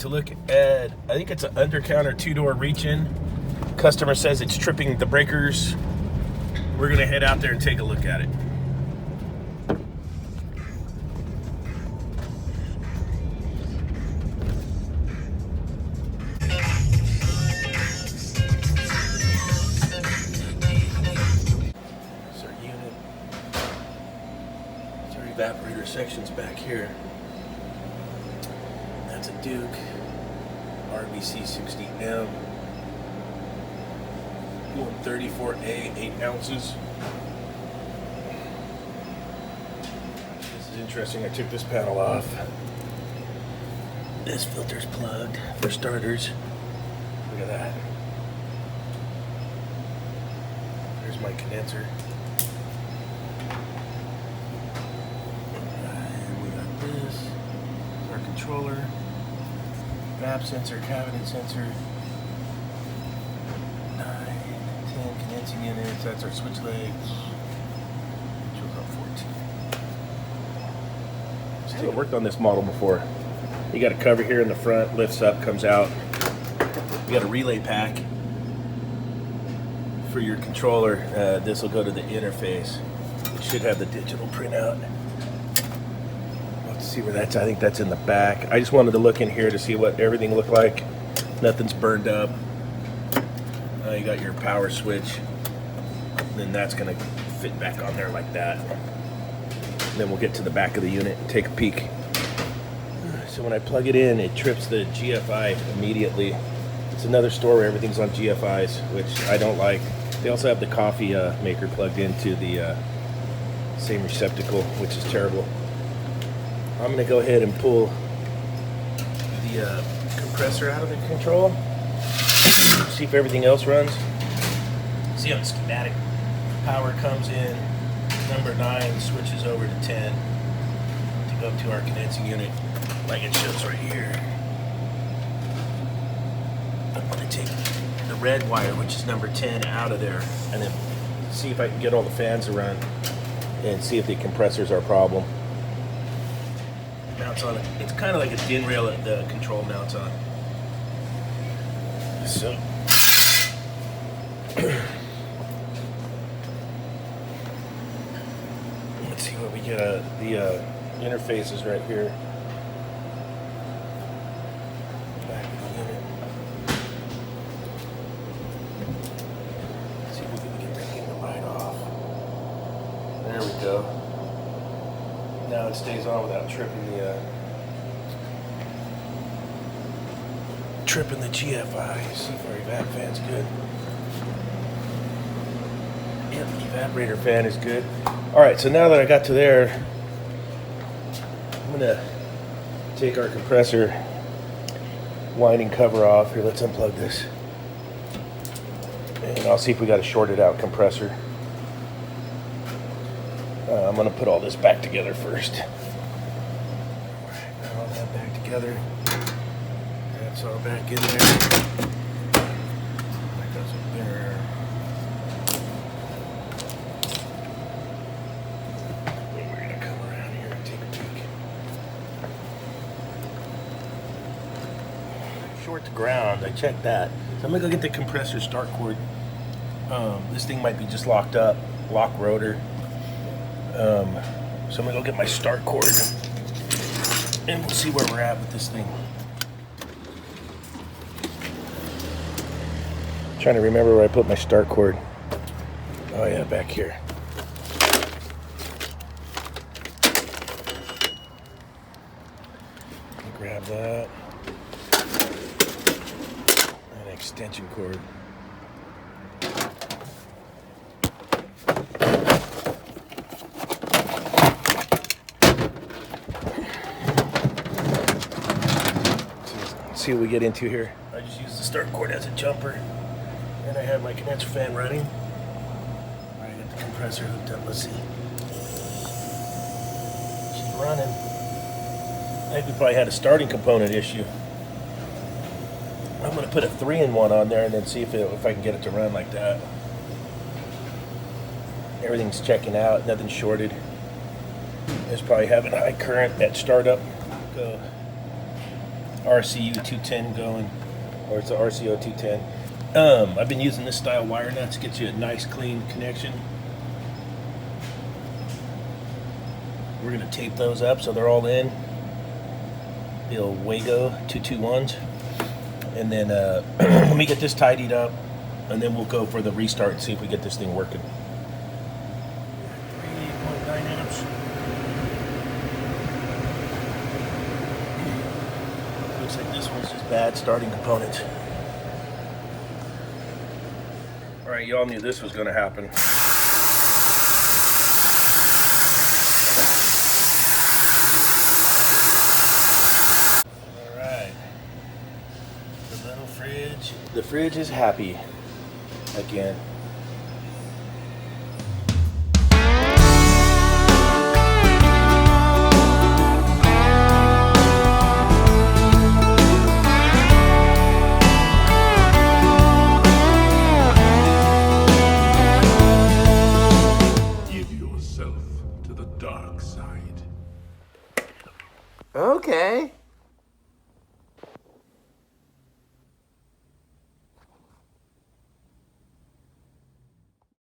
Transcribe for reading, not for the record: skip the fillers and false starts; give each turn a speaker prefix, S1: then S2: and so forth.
S1: to look at, I think it's an undercounted 2-door reach-in. Customer says it's tripping the breakers. We're gonna head out there and take a look at it. There's our unit. There's our evaporator sections back here. That's a Duke H.V.A.C 60M. 134A, 8 ounces. This is interesting. I took this panel off. This filter's plugged for starters. Look at that. There's my condenser. And we got this. Our controller. VAP sensor, cabinet sensor. 9, 10 condensing units. That's our switch legs. Which was on 14. I worked on this model before. You got a cover here in the front, lifts up, comes out. You got a relay pack for your controller. This will go to the interface. It should have the digital printout. Let's see where that's. I think that's in the back. I just wanted to look in here to see what everything looked like. Nothing's burned up. You got your power switch. And then that's going to fit back on there like that. And then we'll get to the back of the unit and take a peek. So when I plug it in, it trips the GFI immediately. It's another store where everything's on GFIs, which I don't like. They also have the coffee maker plugged into the same receptacle, which is terrible. I'm going to go ahead and pull the compressor out of the control. See if everything else runs. See on the schematic, power comes in, number 9 switches over to 10 to go to our condensing unit, like it shows right here. I'm going to take the red wire, which is number 10, out of there, and then see if I can get all the fans to run and see if the compressors are a problem. Mounts on it. It's kind of like a DIN rail that the control mounts on. So let's see what we get. The interface is right here. Back of the unit. Let's see if we can get that thing to light off. There we go. Now it stays on without tripping the GFI. See if our evap fan's good. Yep, the evaporator fan is good. Alright, so now that I got to there, I'm gonna take our compressor winding cover off. Here, let's unplug this. And I'll see if we got a shorted out compressor. I'm gonna put all this back together first. Alright, got all that back together. That's all back in there. That goes up there. We're gonna come around here and take a peek. Short to ground, I checked that. So I'm gonna go get the compressor start cord. This thing might be just locked up, lock rotor. So I'm gonna go get my start cord and we'll see where we're at with this thing. Trying to remember where I put my start cord. Oh yeah, back here. Grab that. An extension cord. See what we get into here. I just use the start cord as a jumper. And I have my condenser fan running. I got the compressor hooked up. Let's see. She's running. I think we probably had a starting component issue. I'm going to put a 3-in-1 on there and then see if I can get it to run like that. Everything's checking out. Nothing's shorted. It's probably having high current at startup. Go. RCU 210 going, or it's a RCO 210. I've been using this style wire nuts, gets you a nice clean connection. We're gonna tape those up so they're all in. The old Wago 221s. And then let me get this tidied up, and then we'll go for the restart and see if we get this thing working. 3.9 amps. Looks like this one's just bad starting components. All right, y'all knew this was going to happen. All right, the little fridge. The fridge is happy again.
S2: Okay.